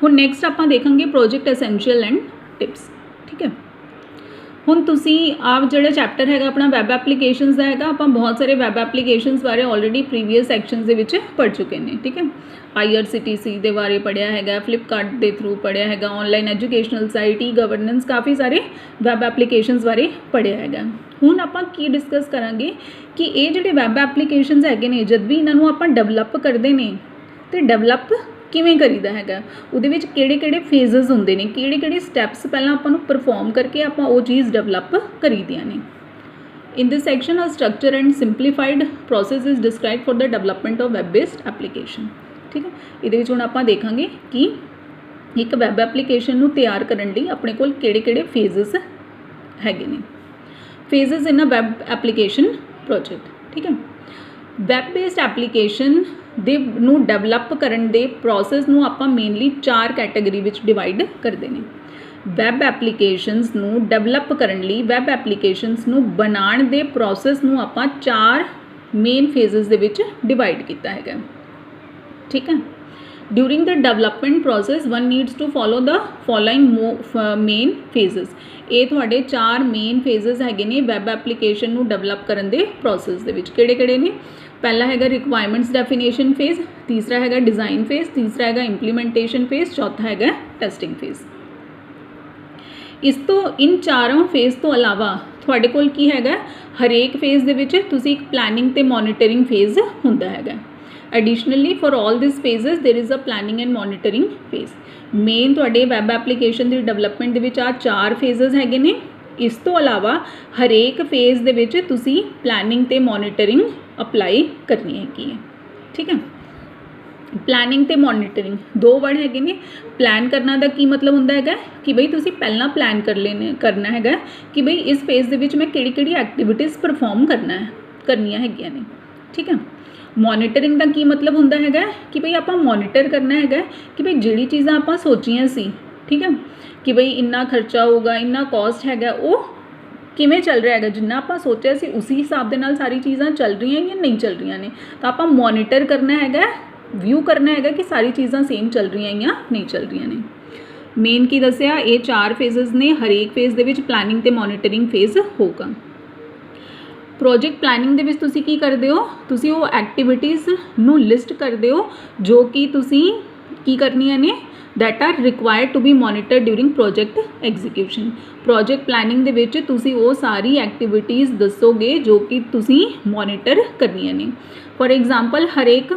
ਹੁਣ ਨੈਕਸਟ ਆਪਾਂ ਦੇਖਾਂਗੇ ਪ੍ਰੋਜੈਕਟ ਐਸੈਂਸ਼ੀਅਲ ਐਂਡ ਟਿਪਸ। ਠੀਕ ਹੈ, ਹੁਣ ਤੁਸੀਂ ਆਪ ਜਿਹੜਾ ਚੈਪਟਰ ਹੈਗਾ ਆਪਣਾ ਵੈਬ ਐਪਲੀਕੇਸ਼ਨਸ ਦਾ ਹੈਗਾ, ਆਪਾਂ ਬਹੁਤ ਸਾਰੇ ਵੈਬ ਐਪਲੀਕੇਸ਼ਨਸ ਬਾਰੇ ਆਲਰੇਡੀ ਪ੍ਰੀਵੀਅਸ ਸੈਕਸ਼ਨਸ ਦੇ ਵਿੱਚ ਪੜ੍ਹ ਚੁੱਕੇ ਨੇ। ਠੀਕ ਹੈ, IRCTC ਦੇ ਬਾਰੇ ਪੜ੍ਹਿਆ ਹੈਗਾ, ਫਲਿੱਪਕਾਰਟ ਦੇ ਥਰੂ ਪੜ੍ਹਿਆ ਹੈਗਾ, ਆਨਲਾਈਨ ਐਜੂਕੇਸ਼ਨਲ ਸਾਈਟ, ਗਵਰਨੈਂਸ, ਕਾफ़ी ਸਾਰੇ ਵੈਬ ਐਪਲੀਕੇਸ਼ਨਸ ਬਾਰੇ ਪੜ੍ਹਿਆ ਹੈਗਾ। ਹੁਣ ਆਪਾਂ ਕੀ ਡਿਸਕਸ ਕਰਾਂਗੇ ਕਿ ਇਹ ਜਿਹੜੇ ਵੈਬ ਐਪਲੀਕੇਸ਼ਨਸ ਹੈਗੇ ਨੇ, ਜਦ ਵੀ ਇਹਨਾਂ ਨੂੰ ਆਪਾਂ ਡਿਵੈਲਪ ਕਰਦੇ ਨੇ ਤੇ ਡਿਵੈਲਪ ਕਿਵੇਂ ਕਰੀਦਾ ਹੈਗਾ, ਉਹਦੇ ਵਿੱਚ ਕਿਹੜੇ ਕਿਹੜੇ ਫੇਜ਼ਸ ਹੁੰਦੇ ਨੇ, ਕਿਹੜੇ ਕਿਹੜੇ ਸਟੈਪਸ ਪਹਿਲਾਂ ਆਪਾਂ ਨੂੰ ਪਰਫੋਰਮ ਕਰਕੇ ਆਪਾਂ ਉਹ ਚੀਜ਼ ਡਿਵੈਲਪ ਕਰੀਦੀਆਂ ਨੇ। ਇਨ ਦਿਸ ਸੈਕਸ਼ਨ ਆ structure and simplified process is describe for the development of web based application. ਠੀਕ ਹੈ, ਇਹਦੇ ਵਿੱਚ ਹੁਣ ਆਪਾਂ ਦੇਖਾਂਗੇ ਕਿ ਇੱਕ ਵੈਬ ਐਪਲੀਕੇਸ਼ਨ ਨੂੰ ਤਿਆਰ ਕਰਨ ਲਈ ਆਪਣੇ ਕੋਲ ਕਿਹੜੇ ਕਿਹੜੇ ਫੇਜ਼ਸ ਹੈਗੇ ਨੇ। ਫੇਜ਼ਸ ਇਨ ਅ ਵੈਬ ਐਪਲੀਕੇਸ਼ਨ ਪ੍ਰੋਜੈਕਟ। ਠੀਕ ਹੈ, ਵੈਬ ਬੇਸਡ ਐਪਲੀਕੇਸ਼ਨ ਦੇ ਨੂੰ ਡਿਵੈਲਪ ਕਰਨ ਦੇ ਪ੍ਰੋਸੈਸ ਨੂੰ ਆਪਾਂ ਮੇਨਲੀ 4 ਕੈਟਾਗਰੀ ਵਿੱਚ ਡਿਵਾਈਡ ਕਰਦੇ ਨੇ। ਵੈਬ ਐਪਲੀਕੇਸ਼ਨਸ ਨੂੰ ਡਿਵੈਲਪ ਕਰਨ ਲਈ, ਵੈਬ ਐਪਲੀਕੇਸ਼ਨਸ ਨੂੰ ਬਣਾਉਣ ਦੇ ਪ੍ਰੋਸੈਸ ਨੂੰ ਆਪਾਂ 4 ਮੇਨ ਫੇਜ਼ਸ ਦੇ ਵਿੱਚ ਡਿਵਾਈਡ ਕੀਤਾ ਹੈਗਾ। ਠੀਕ ਹੈ, during the development process one needs to follow the following main phases. ਇਹ ਤੁਹਾਡੇ 4 ਮੇਨ ਫੇਜ਼ਸ ਹੈਗੇ ਨੇ ਵੈਬ ਐਪਲੀਕੇਸ਼ਨ ਨੂੰ ਡਿਵੈਲਪ ਕਰਨ ਦੇ ਪ੍ਰੋਸੈਸ ਦੇ ਵਿੱਚ। ਕਿਹੜੇ ਕਿਹੜੇ ਨੇ? पहला हैगा रिक्वायरमेंट्स डेफिनेशन फेज, तीसरा हैगा डिज़ाइन फेज, तीसरा हैगा इंप्लीमेंटेशन फेज, चौथा हैगा टेस्टिंग फेज। इस तो इन चारों फेज तो अलावा तुहाडे कोल की हैगा, हरेक फेज दे विच तुसी एक प्लानिंग ते मॉनिटरिंग फेज हुंदा हैगा। Additionally for all this phases there is a planning and monitoring phase. मेन तुहाडे वैब एप्लीकेशन दी डेवलपमेंट दे विच आ 4 फेजेस हैगे ने। इस तो अलावा हरेक फेज दे विच तुसी प्लानिंग ते मॉनिटरिंग अप्लाई करनी हैगी है। ठीक है, प्लानिंग ते मॉनिटरिंग 2 वर्ड हैगे ने। प्लान करना दा की मतलब हुंदा हैगा कि बई तुसी पहला प्लान कर लेने करना हैगा कि बई इस फेज दे विच मैं किहड़ी-किहड़ी एक्टिविटीज़ परफॉर्म करनियां हैगियां ने। ठीक है, मॉनिटरिंग का की मतलब हुंदा हैगा कि बई आपां मॉनिटर करना हैगा कि बई जिहड़ी चीज़ां आपां सोचियां सी, ठीक है, कि बई इन्ना खर्चा होगा, इन्ना कॉस्ट हैगा, वो किमें चल रहा है, जिन्ना आप सोचा सी उसी हिसाब के नाल सारी चीज़ां चल रही हैं या नहीं चल रही ने। तो आप मॉनिटर करना है, व्यू करना है कि सारी चीज़ां सेम चल रही हैं या नहीं चल रही ने। मेन की दसिया ये 4 फेजेस ने, हरेक फेज दे विच प्लानिंग ते मॉनिटरिंग फेज होगा। प्रोजेक्ट प्लानिंग दे विच तुसी की करदे हो, तुसी वो एक्टिविटीज़ नूं लिस्ट करदे हो जो कि तुसी की करनियां ने, that are required to be monitor during project execution. Project planning दे विच तुसी वो सारी एक्टिविटीज़ दसोगे जो कि तुसी मॉनिटर करनियां ने। फॉर एग्जाम्पल हर एक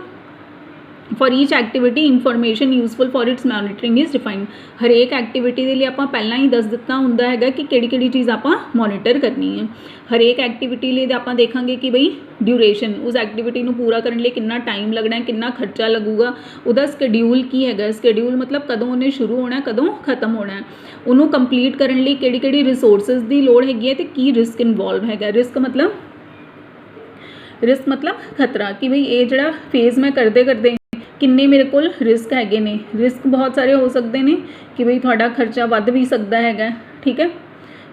for each activity information useful for its monitoring is defined. हर एक एक्टिविटी के लिए आप पहला ही दस दिता हुंदा हैगा कि किहड़ी-किहड़ी चीज़ आप मॉनिटर करनी है। हर एक एक्टिविटी लिए आप देखांगे कि बई ड्यूरेशन, उस एक्टिविटी को पूरा करने लिए कितना टाइम लगना है, कितना खर्चा लगूगा, उसका स्केड्यूल की हैगा, स्केड्यूल मतलब कदों उन्हें शुरू होना है, कदों खत्म होना है, उन्होंने कंप्लीट करने लिए किहड़ी-किहड़ी रिसोर्सिस की लोड़ हैगी है ते की रिस्क इनवॉल्व हैगा। रिस्क मतलब खतरा कि बई ये जिहड़ा फेज मैं करते करते किन्ने मेरे कोल रिस्क हैगे ने। रिस्क बहुत सारे हो सकते हैं कि बई थोड़ा खर्चा वध भी सकता हैगा। ठीक है,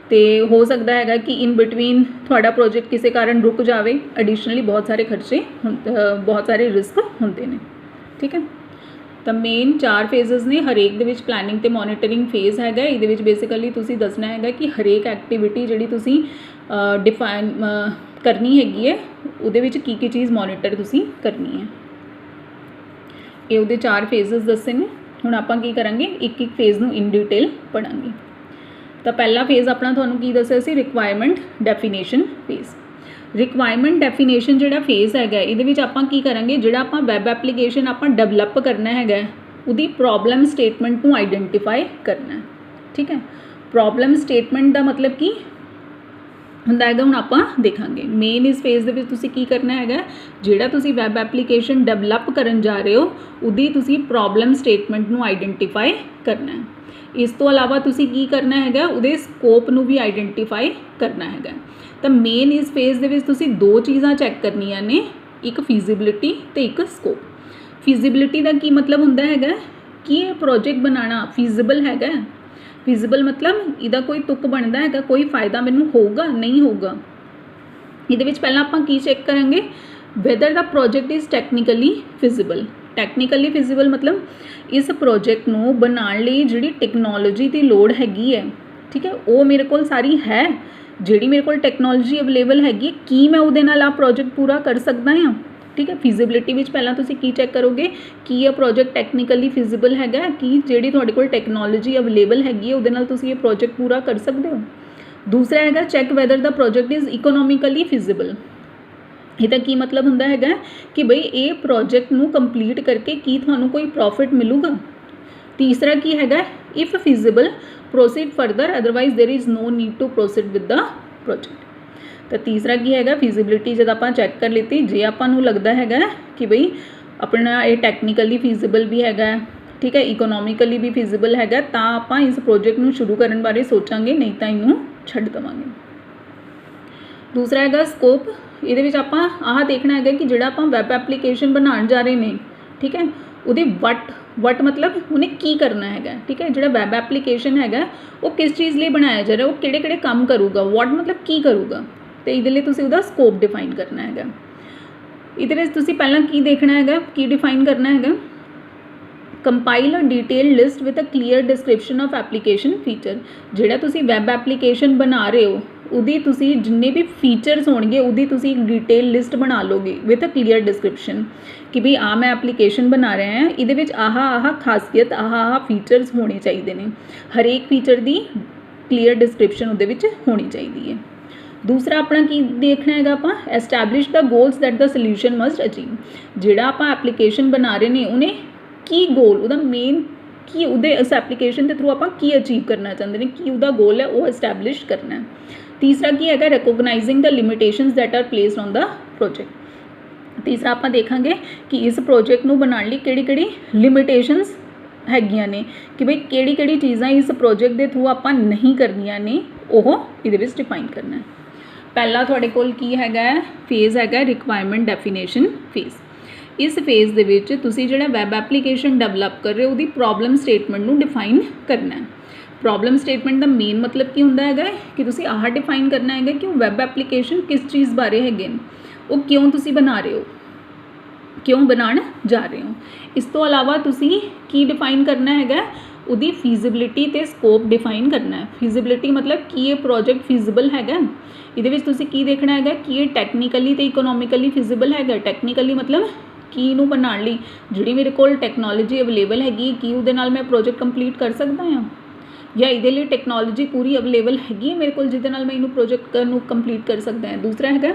तो हो सकता है कि इन बिटवीन थोड़ा प्रोजेक्ट किसी कारण रुक जाए। एडिशनली बहुत सारे खर्चे, बहुत सारे रिस्क होंगे ने। ठीक है, तो मेन 4 फेजेस ने, हरेक दे विच प्लानिंग ते मॉनिटरिंग फेज हैगा। इहदे विच बेसिकली तुसी दसना हैगा कि हरेक एक्टिविटी जिहड़ी तुसी डिफाइन करनी हैगी है, उहदे विच की चीज़ मॉनिटर तुसी करनी है। ये उहदे 4 फेजेस दसे ने। हुण आपां की करांगे, एक एक फेज नूं इन डिटेल पढ़ांगे। तो पहला फेज अपना तुहानूं की दस्सिया सी, requirement definition phase. Requirement definition जिहड़ा फेज हैगा, इहदे विच आपां की करांगे, जिहड़ा आपां वैब एप्लीकेशन आपां डेवलप करना हैगा, उहदी प्रॉब्लम स्टेटमेंट नूं आइडेंटिफाई करना है। ठीक है, प्रॉब्लम स्टेटमेंट का मतलब की ਹੁੰਦਾ ਹੈਗਾ, ਹੁਣ ਆਪਾਂ ਦੇਖਾਂਗੇ। ਮੇਨ ਇਸ ਫੇਜ਼ ਦੇ ਵਿੱਚ ਤੁਸੀਂ ਕੀ ਕਰਨਾ ਹੈਗਾ, ਜਿਹੜਾ ਤੁਸੀਂ ਵੈਬ ਐਪਲੀਕੇਸ਼ਨ ਡਿਵੈਲਪ ਕਰਨ ਜਾ ਰਹੇ ਹੋ ਉਹਦੀ ਤੁਸੀਂ ਪ੍ਰੋਬਲਮ ਸਟੇਟਮੈਂਟ ਨੂੰ ਆਈਡੈਂਟੀਫਾਈ ਕਰਨਾ ਹੈ। ਇਸ ਤੋਂ ਇਲਾਵਾ ਤੁਸੀਂ ਕੀ ਕਰਨਾ ਹੈਗਾ, ਉਹਦੇ ਸਕੋਪ ਨੂੰ ਵੀ ਆਈਡੈਂਟੀਫਾਈ ਕਰਨਾ ਹੈਗਾ। ਤਾਂ ਮੇਨ ਇਸ ਫੇਜ਼ ਦੇ ਵਿੱਚ ਤੁਸੀਂ 2 ਚੀਜ਼ਾਂ ਚੈੱਕ ਕਰਨੀਆਂ ਨੇ, ਇੱਕ ਫੀਜ਼ੀਬਿਲਿਟੀ ਤੇ ਇੱਕ ਸਕੋਪ। ਫੀਜ਼ੀਬਿਲਿਟੀ ਦਾ ਕੀ ਮਤਲਬ ਹੁੰਦਾ ਹੈਗਾ कि ये प्रोजेक्ट बनाना फीजिबल हैगा। फीजिबल मतलब इहदा कोई तुक बनता है, कोई फायदा मैनू होगा नहीं होगा। इहदे विच पहला आपां की चेक करांगे, whether the project is technically feasible. Technically feasible मतलब इस प्रोजेक्ट नूं बनाउण लई जिहड़ी टैक्नोलॉजी की लोड़ हैगी है, ठीक है, वो मेरे कोल सारी है, जिहड़ी मेरे कोल टैक्नोलॉजी अवेलेबल हैगी, की मैं उहदे नाल आ प्रोजेक्ट पूरा कर सकदा हां, ठीक है। फिजिबिलिटी विच पहलां तुसीं की चैक करोगे कि यह प्रोजेक्ट टैक्नीकली फिजिबल हैगा, कि जिहड़ी तुहाडे कोल टैक्नोलॉजी अवेलेबल हैगी है उहदे नाल तुसीं ये प्रोजेक्ट पूरा कर सकदे हो। दूसरा हैगा check whether the project is economically feasible. ਇਹਦਾ ਕੀ ਮਤਲਬ ਹੁੰਦਾ ਹੈਗਾ ਕਿ ਬਈ ਇਹ ਪ੍ਰੋਜੈਕਟ ਨੂੰ ਕੰਪਲੀਟ ਕਰਕੇ ਕੀ ਤੁਹਾਨੂੰ ਕੋਈ ਪ੍ਰੋਫਿਟ ਮਿਲੂਗਾ। ਤੀਸਰਾ ਕੀ ਹੈਗਾ if feasible proceed further, otherwise there is no need to proceed with the project. तो तीसरा की हैगा फिजिबिलिटी जब आप चैक कर लीती, जे आपां नूं लगदा हैगा कि बई अपना ये टैक्नीकली फिजिबल भी हैगा, ठीक है, इकोनॉमिकली भी फिजिबल हैगा, तां आपां इस प्रोजेक्ट नूं शुरू करन बारे सोचांगे, नहीं तां इनूं छड्ड देवांगे। दूसरा हैगा स्कोप। ਇਹਦੇ ਵਿੱਚ ਆਪਾਂ ਆਹ ਦੇਖਣਾ ਹੈਗਾ ਕਿ ਜਿਹੜਾ ਆਪਾਂ ਵੈਬ ਐਪਲੀਕੇਸ਼ਨ ਬਣਾਉਣ ਜਾ ਰਹੇ ਨੇ, ਠੀਕ ਹੈ, ਉਹਦੀ ਵਟ ਮਤਲਬ ਉਹਨੇ ਕੀ ਕਰਨਾ ਹੈਗਾ, ਠੀਕ ਹੈ। ਜਿਹੜਾ ਵੈਬ ਐਪਲੀਕੇਸ਼ਨ ਹੈਗਾ ਉਹ ਕਿਸ ਚੀਜ਼ ਲਈ ਬਣਾਇਆ ਜਾ ਰਿਹਾ, ਉਹ ਕਿਹੜੇ ਕਿਹੜੇ ਕੰਮ ਕਰੂਗਾ, ਵਾਟ ਮਤਲਬ ਕੀ ਕਰੂਗਾ, ਅਤੇ ਇਹਦੇ ਲਈ ਤੁਸੀਂ ਉਹਦਾ ਸਕੋਪ ਡਿਫਾਈਨ ਕਰਨਾ ਹੈਗਾ। ਇਹਦੇ ਵਿੱਚ ਤੁਸੀਂ ਪਹਿਲਾਂ ਕੀ ਦੇਖਣਾ ਹੈਗਾ, ਕੀ ਡਿਫਾਈਨ ਕਰਨਾ ਹੈਗਾ, compile a detail list with a clear description of application feature. ਜਿਹੜਾ ਤੁਸੀਂ ਵੈਬ ਐਪਲੀਕੇਸ਼ਨ ਬਣਾ ਰਹੇ ਹੋ ਉਹਦੀ ਤੁਸੀਂ ਜਿੰਨੇ ਵੀ ਫੀਚਰਸ ਹੋਣਗੇ ਉਹਦੀ ਤੁਸੀਂ ਇੱਕ ਡਿਟੇਲ ਲਿਸਟ ਬਣਾ ਲਓਗੇ ਵਿਦ ਅ ਕਲੀਅਰ ਡਿਸਕ੍ਰਿਪਸ਼ਨ ਕਿ ਵੀ ਆ ਮੈਂ ਐਪਲੀਕੇਸ਼ਨ ਬਣਾ ਰਿਹਾ ਹਾਂ, ਇਹਦੇ ਵਿੱਚ ਆਹ ਖਾਸੀਅਤ ਆਹ ਫੀਚਰਸ ਹੋਣੇ ਚਾਹੀਦੇ ਨੇ, ਹਰੇਕ ਫੀਚਰ ਦੀ ਕਲੀਅਰ ਡਿਸਕ੍ਰਿਪਸ਼ਨ ਉਹਦੇ ਵਿੱਚ ਹੋਣੀ ਚਾਹੀਦੀ ਹੈ। दूसरा अपना की देखना है आप establish the goals that the solution must achieve. जोड़ा आप एप्लीकेशन बना रहे हैं उन्हें की गोल उहदा मेन की उहदे इस एप्लीकेशन के थ्रू आप की अचीव करना चाहते हैं, की उहदा गोल है वो एस्टैबलिश करना है। तीसरा की है recognising the limitations that are placed on the project. तीसरा आप देखांगे कि इस प्रोजेक्ट नूं बनाउण लई किहड़ी लिमिटेशंस हैगियां ने कि बई किहड़ी चीज़ां इस प्रोजेक्ट के थ्रू आप नहीं करनियां ने, वो इहदे विच डिफाइन करना है। पहला तुहाडे कोल की हैगा फेज़ हैगा रिक्वायरमेंट डेफिनेशन फेज़। इस फेज़ दे विच तुसीं जिहड़ा वैब एप्लीकेशन डेवलप कर रहे हो उहदी प्रॉब्लम स्टेटमेंट नूं डिफाइन करना है। प्रॉब्लम स्टेटमेंट का मेन मतलब की हुंदा हैगा कि तुसीं आह डिफाइन करना हैगा कि वैब एप्लीकेशन किस चीज़ बारे हैगे, वो क्यों तुसीं बना रहे हो, क्यों बनाण जा रहे हो। इस तो अलावा तुसीं की डिफाइन करना हैगा उहदी फीजिबिलिटी ते स्कोप डिफाइन करना है। फीजिबिलिटी मतलब कि ये प्रोजेक्ट फीजिबल हैगा, ਇਹਦੇ ਵਿੱਚ ਤੁਸੀਂ ਕੀ ਦੇਖਣਾ ਹੈਗਾ ਕਿ ਇਹ ਟੈਕਨੀਕਲੀ ਤੇ ਇਕਨੋਮਿਕਲੀ ਫਿਜ਼ੀਬਲ ਹੈਗਾ। ਟੈਕਨੀਕਲੀ ਮਤਲਬ ਕੀ ਇਹਨੂੰ ਬਣਾਉਣ ਲਈ ਜਿਹੜੀ ਮੇਰੇ ਕੋਲ ਟੈਕਨੋਲੋਜੀ ਅਵੇਲੇਬਲ ਹੈਗੀ ਕੀ ਉਹਦੇ ਨਾਲ ਮੈਂ ਪ੍ਰੋਜੈਕਟ ਕੰਪਲੀਟ ਕਰ ਸਕਦਾ ਹਾਂ, ਜਾਂ ਇਹਦੇ ਲਈ ਟੈਕਨੋਲੋਜੀ ਪੂਰੀ ਅਵੇਲੇਬਲ ਹੈਗੀ ਹੈ ਮੇਰੇ ਕੋਲ ਜਿਹਦੇ ਨਾਲ ਮੈਂ ਇਹਨੂੰ ਪ੍ਰੋਜੈਕਟ ਨੂੰ ਕੰਪਲੀਟ ਕਰ ਸਕਦਾ ਹਾਂ। ਦੂਸਰਾ ਹੈਗਾ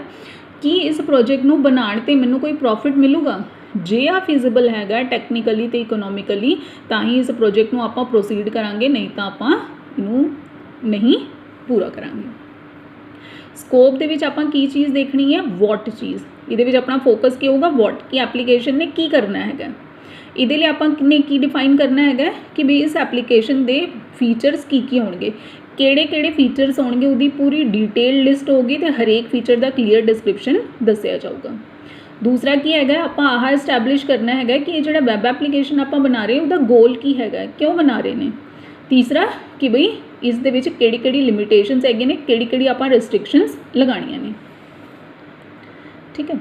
ਕਿ ਇਸ ਪ੍ਰੋਜੈਕਟ ਨੂੰ ਬਣਾਉਣ 'ਤੇ ਮੈਨੂੰ ਕੋਈ ਪ੍ਰੋਫਿਟ ਮਿਲੂਗਾ। ਜੇ ਆ ਫਿਜ਼ੀਬਲ ਹੈਗਾ ਟੈਕਨੀਕਲੀ ਤੇ ਇਕਨੋਮਿਕਲੀ ਤਾਂ ਹੀ ਇਸ ਪ੍ਰੋਜੈਕਟ ਨੂੰ ਆਪਾਂ ਪ੍ਰੋਸੀਡ ਕਰਾਂਗੇ, ਨਹੀਂ ਤਾਂ ਆਪਾਂ ਇਹਨੂੰ ਨਹੀਂ ਪੂਰਾ ਕਰਾਂਗੇ। ਸਕੋਪ ਦੇ ਵਿੱਚ ਆਪਾਂ ਕੀ ਚੀਜ਼ ਦੇਖਣੀ ਹੈ, ਵਾਟ ਚੀਜ਼। ਇਹਦੇ ਵਿੱਚ ਆਪਣਾ ਫੋਕਸ ਕੀ ਹੋਊਗਾ, ਵਾਟ, ਕਿ ਐਪਲੀਕੇਸ਼ਨ ਨੇ ਕੀ ਕਰਨਾ ਹੈਗਾ। ਇਹਦੇ ਲਈ ਆਪਾਂ ਨੇ ਕੀ ਡਿਫਾਈਨ ਕਰਨਾ ਹੈਗਾ ਕਿ ਵੀ ਇਸ ਐਪਲੀਕੇਸ਼ਨ ਦੇ ਫੀਚਰਸ ਕੀ ਹੋਣਗੇ, ਕਿਹੜੇ ਫੀਚਰਸ ਹੋਣਗੇ, ਉਹਦੀ ਪੂਰੀ ਡਿਟੇਲ ਲਿਸਟ ਹੋਗੀ ਤੇ ਹਰੇਕ ਫੀਚਰ ਦਾ ਕਲੀਅਰ ਡਿਸਕ੍ਰਿਪਸ਼ਨ ਦੱਸਿਆ ਜਾਊਗਾ। ਦੂਸਰਾ ਕੀ ਹੈਗਾ ਆਪਾਂ ਆਹ ਐਸਟੈਬਲਿਸ਼ ਕਰਨਾ ਹੈਗਾ ਕਿ ਇਹ ਜਿਹੜਾ ਵੈਬ ਐਪਲੀਕੇਸ਼ਨ ਆਪਾਂ ਬਣਾ ਰਹੇ ਉਹਦਾ ਗੋਲ ਕੀ ਹੈਗਾ, ਕਿਉਂ ਬਣਾ ਰਹੇ ਨੇ। तीसरा कि बई इस दे विच किहड़ी लिमिटेशनस हैगे ने, किहड़ी आपां रिस्ट्रिक्शनस लगाणियां ने, ठीक है।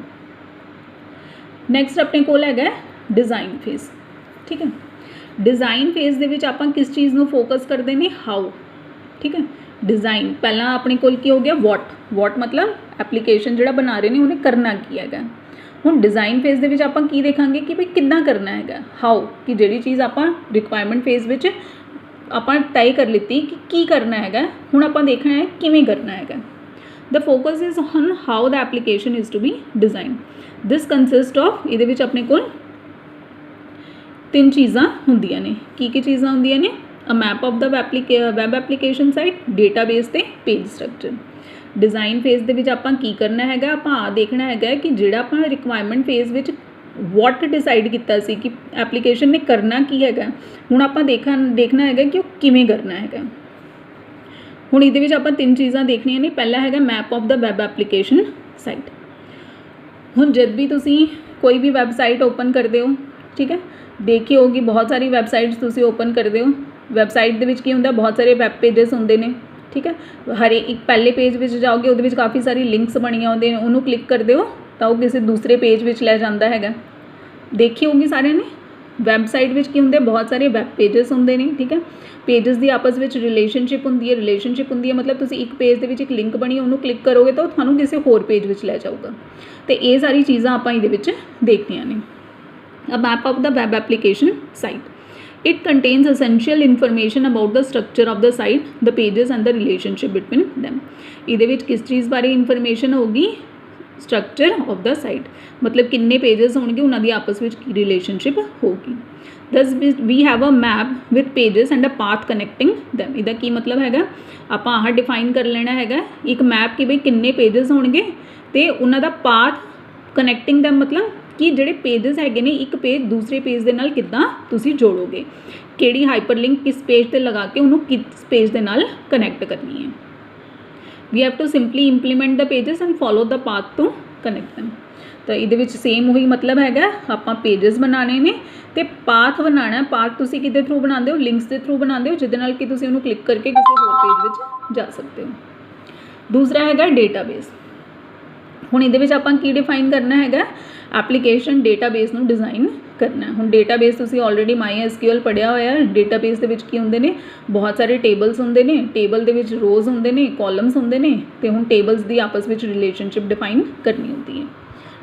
नैक्सट अपने कोल हैगा डिज़ाइन फेज़, ठीक है। डिज़ाइन फेज़ दे विच आपां किस चीज़ नूं फोकस करते हैं, हाउ, ठीक है। डिज़ाइन पहला अपने कोल की हो गया वाट मतलब एप्लीकेशन जिहड़ा बना रहे हैं उन्हें करना की हैगा। हुण डिज़ाइन फेज़ दे विच आपां की देखांगे कि बई किद्दां करना हैगा, हाउ कि जिहड़ी चीज़ आपां रिक्वायरमेंट फेज़ विच ਆਪਾਂ तय कर लीती कि की करना है, हुण आपां देखना है किवें करना है। The focus is on how the application is to be design. This consist of इहदे विच अपने कोल 3 चीज़ां हुंदियां ने। की चीज़ां हुंदियां ने, a map of the web application site, database ते पेज स्ट्रक्चर। डिज़ाइन फेज़ दे विच आपां की करना है, आपां देखना है कि जिहड़ा आपां रिक्वायरमेंट फेज़ विच वाट डिसाइड किया सी कि एप्लीकेशन ने करना की है, हुण आपां देखना है कि वो किवें करना है। हुण इहदे विच आपां 3 चीज़ां देखनियां ने। पहला है map of the web application site. हुण जब भी तुसीं कोई भी वैबसाइट ओपन करते हो, ठीक है, देखी होगी बहुत सारी वैबसाइट्स तुसीं ओपन करते हो। वैबसाइट दे विच की हुंदा, बहुत सारे वैब पेजेस होंदे ने, ठीक है। हर एक पहले पेज विच जाओगे उहदे विच काफ़ी सारी लिंक्स बणियां होंदियां ने, उहनूं क्लिक करदे हो तो वो किसी दूसरे पेज विच लै जांदा हैगा, देखी होगी सारे ने। वैबसाइट विच की होंगे, बहुत सारे वैब पेजेस होंगे ने, ठीक है। पेजेस की आपस में रिलेशनशिप होंगी है, रिलेशनशिप होंगी है मतलब तुसी एक पेज के एक लिंक बनी उन्होंने क्लिक करोगे तो थानू किसी होर पेज में लै जाऊगा। तो ये सारी चीज़ां आपां इहदे विच देखनियां ने। A map of the web application site, it contains essential information about the structure of the site, the pages and the relationship between them। इहदे विच किस चीज़ बारे इंफॉर्मेशन होगी, स्ट्रक्चर ऑफ द साइट, मतलब किन्ने पेजेस होंगे उन्होंने आपस में की रिलेशनशिप होगी। Thus we have a map with pages and a path connecting them. इहदा की मतलब हैगा, आप आह डिफाइन कर लेना हैगा एक मैप कि बई किन्ने पेजेस होंगे तो उन्हों का पाथ कनैक्टिंग दैम मतलब कि जोड़े पेजेस है ने एक पेज दूसरे पेज के नाल किद्दां तुसी जोड़ोगे, किहड़ी हाइपरलिंक किस पेज पर लगा के उन्होंने किस पेज के नाल कनैक्ट करनी है। We have to simply implement the pages and follow the path to connect them. तो ये सेम वही मतलब हैगा, आप पेजेस बनाने ने तो पाथ बनाना, पाथ तुसी किहदे थ्रू बनाते हो, लिंक्स के थ्रू बनाते हो जिहदे नाल कि तुसी उन्होंने क्लिक करके किसी होर पेज में जा सकते हो। दूसरा हैगा डेटाबेस। हुण इहदे विच आपां की डिफाइन करना हैगा, एप्लीकेशन डेटाबेस नूं डिज़ाइन करना। हुण डेटाबेस तुसी ऑलरेडी MySQL पढ़िया होया। डेटाबेस दे विच की हुंदे ने, बहुत सारे टेबल्स होंदे ने, टेबल दे विच रोज़ होंदे ने, कॉलम्स होंदे ने ते हुण टेबल्स दी आपस विच रिलेशनशिप डिफाइन करनी होंदी है।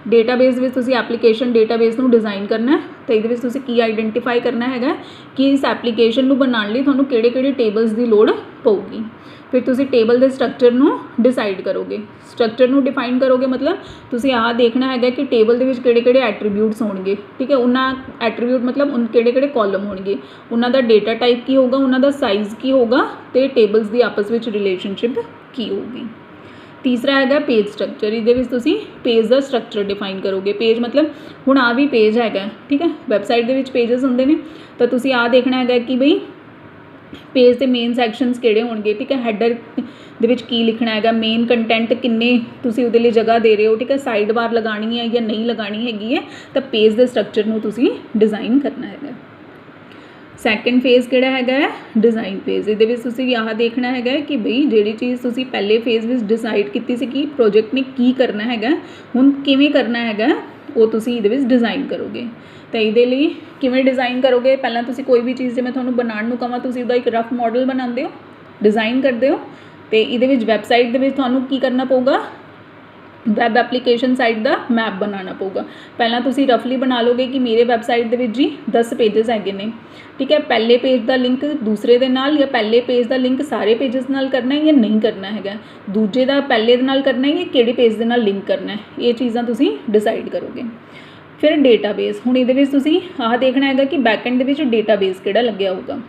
डेटाबेस विच तुसी एप्लीकेशन डेटाबेस नूं डिज़ाइन करना है तो इहदे विच तुसी की आइडेंटिफाई करना हैगा कि इस एप्लीकेशन नूं बनाउण लई तुहानूं किहड़े-किहड़े टेबल्स की लोड़ पऊगी। फिर तुसी टेबल के स्ट्रक्चर नूं डिसाइड करोगे, स्ट्रक्चर नूं डिफाइन करोगे मतलब तुसी आह देखना हैगा कि टेबल दे विच किहड़े-किहड़े एट्रीब्यूट्स होणगे, ठीक है। उन्हां एट्रीब्यूट मतलब उन किहड़े-किहड़े कॉलम होणगे, उन्हां दा डेटा टाइप की होगा, उन्हां दा साइज़ की होगा तो टेबल्स की आपस में रिलेशनशिप की होगी। तीसरा हैगा पेज स्ट्रक्चर। इहदे विच तुसी पेज का स्ट्रक्चर डिफाइन करोगे। पेज मतलब हुण आ भी पेज हैगा, ठीक है। वैबसाइट दे विच पेजेस होंदे ने तो तुसी आ देखना हैगा कि बई पेज के मेन सैक्शनस किहड़े होणगे, ठीक है। हैडर दे विच की लिखना हैगा, मेन कंटेंट किन्ने तुसी उहदे लई जगह दे रहे हो, ठीक है। साइड बार लगानी है या नहीं लगानी हैगी है तो पेज के स्ट्रक्चर नूं तुसी डिज़ाइन करना हैगा। सैकेंड फेज़ किहड़ा हैगा है, डिज़ाइन फेज़। इहदे विच तुसी आह देखना हैगा कि बई जिहड़ी चीज़ तुसी पहले फेज़ विच डिसाइड कीती सी कि प्रोजेक्ट ने की करना हैगा, हुण किवें करना हैगा वो तुसी इहदे विच डिज़ाइन करोगे। तो इहदे लई किवें डिज़ाइन करोगे, पहला तुसी कोई भी चीज़ जे मैं तुहानूं बनाउण नूं कहां तुसी उहदा एक रफ मॉडल बनाते हो, डिज़ाइन करते हो तो इहदे विच वैबसाइट दे विच तुहानूं की करना पऊगा, वैब एप्लीकेशन साइट का मैप बनाना पऊगा। पहला तुसी रफली बना लोगे कि मेरे वैबसाइट दे विच जी 10 पेजेस हैगे ने, ठीक है। पहले पेज का लिंक दूसरे दे नाल या पहले पेज का लिंक सारे पेजेस नाल करना है या नहीं करना हैगा, दूजे का पहले दे नाल करना है या किहड़े पेज दे नाल लिंक करना है, ये चीज़ां तुसी डिसाइड करोगे। फिर डेटाबेस, हुण इहदे विच तुसी आह देखना हैगा कि बैकएंड दे विच डेटाबेस किहड़ा लग्गिया होगा,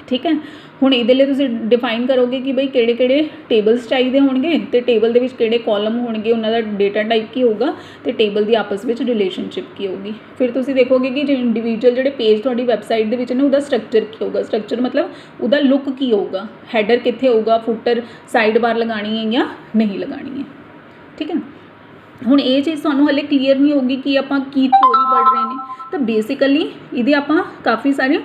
ठीक है। हुण इहदे लई तुसी डिफाइन करोगे कि बई किहड़े-किहड़े टेबल्स चाहिए होणगे तो टेबल दे विच किहड़े कॉलम होणगे, उन्हां दा डेटा टाइप की होगा तो टेबल की आपस में रिलेशनशिप की होगी। फिर तुसी देखोगे कि जो इंडिविजुअल जिहड़े पेज तुहाडी वैबसाइट दे विच ने उहदा स्ट्रक्चर की होगा, स्ट्रक्चर मतलब उहदा लुक की होगा, हैडर कित्थे होगा, फुटर साइड बार लगानी है या नहीं लगानी है, ठीक है। हुण ये चीज़ तुहानूं हले क्लीयर नहीं होगी कि आपां की थ्योरी पढ़ रहे हैं। तो बेसिकली इहदे आपां काफ़ी सारे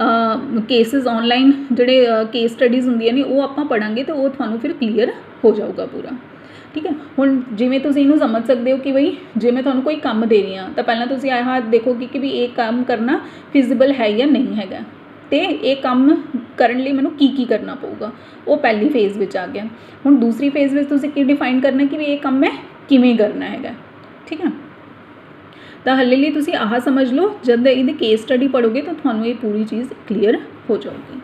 केसिस ऑनलाइन जोड़े केस स्टडीज़ होंदियां ने वो आपां पढ़ांगे तो वो थानू फिर क्लीयर हो जाऊगा पूरा, ठीक है। हुण जिवें तुसीं इहनूं समझ सकते हो कि बई जे मैं तुहानू कोई काम दे रही हाँ तो पहलां तुसीं आह देखोगे कि भी ये काम करना फिजिबल है या नहीं हैगा, तो ये काम करन लई मैनूं की करना पऊगा, वो पहली फेज़ विच आ गया। हुण दूसरी फेज़ विच तुसीं की डिफाइन करना कि भी ये काम मैं किवें करना हैगा, ठीक है। तो हले लिए तुसी आह समझ लो, जब इहदी केस स्टडी पढ़ोगे तो थानू ये पूरी चीज़ क्लीयर हो जाएगी।